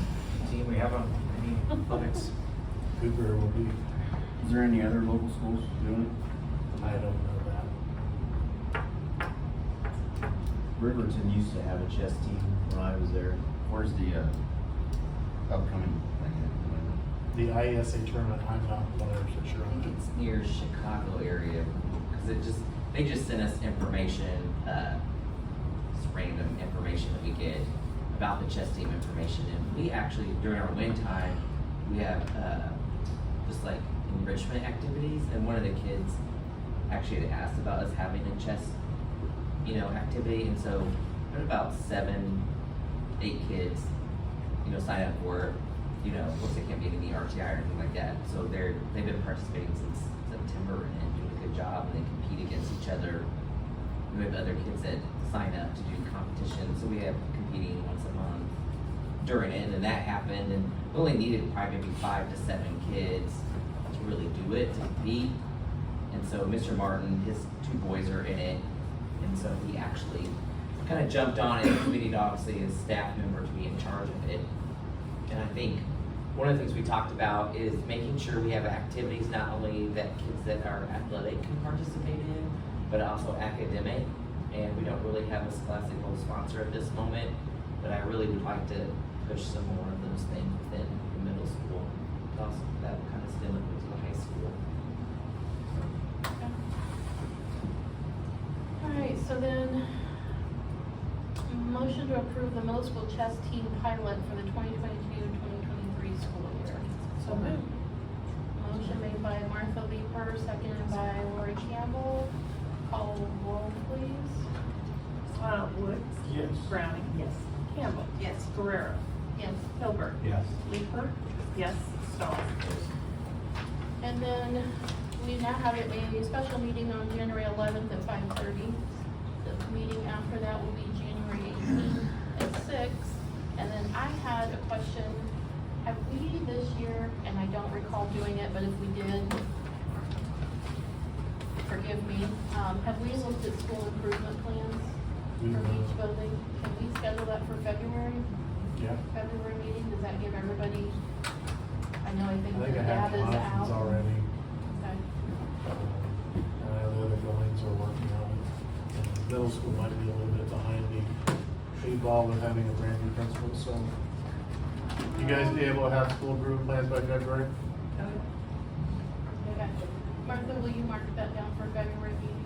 team we have on any athletics. Cooper will be, Is there any other local schools doing it? I don't know that. Riverton used to have a chess team when I was there. Where's the, upcoming thing? The IESA tournament, I'm not 100% sure I on think it. it's near Chicago area, because they just sent us information, just random information that we get about the chess team information, and we actually, during our win time, we have, just like enrichment activities, and one of the kids actually had asked about us having a chess, activity, and so there were about 7, 8 kids, sign up for it. Of course they can't be in the RTI or anything like that, so they've been participating since September and doing a good job, and they compete against each other. We have other kids that sign up to do competitions, so we have competing once a month during it, and then that happened, and we only needed probably maybe 5 to 7 kids to really do it, to compete. And so Mr. Martin, his 2 boys are in it, and so he actually kind of jumped on it. We needed obviously his staff member to be in charge of it. And I think one of the things we talked about is making sure we have activities not only that kids that are athletic can participate in, but also academic. And we don't really have a Scholastic Gold sponsor at this moment, but I really would like to push some more of those things within the middle school. Also, that would kind of stem it into the high school. Alright, so then, motion to approve the middle school chess team pilot for the 2022-2023 school year. So moved. Motion made by Martha Leeper, seconded by Lori Campbell. Call roll, please. Woods. Yes. Browning. Yes. Campbell. Yes. Guerrero. Yes. Hilbert. Yes. Leeper. Yes. Stahl. And then we now have a special meeting on January 11th at 5:30. The meeting after that will be January 18th at 6. And then I had a question. Have we this year, and I don't recall doing it, but if we did, forgive me, have we looked at school improvement plans for each building? Can we schedule that for February meeting? Does that give everybody, I know, I think I the think I have data's some out. options already. Okay. The other buildings are working on it. And middle school might be a little bit behind the 8 ball with having a brand new principal, so. You guys be able to have school improvement plans by February? Okay. Martha, will you mark that down for February meeting?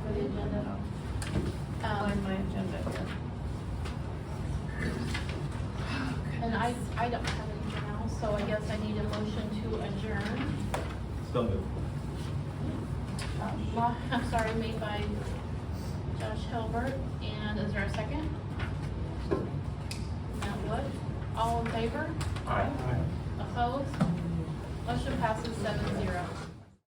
For the agenda? Find my agenda here. And I don't have anything else, so I guess I need a motion to adjourn. Still move. Made by Josh Hilbert, and is there a second? Matt Wood, all in favor? Aye. Opposed? Motion passes 7-0.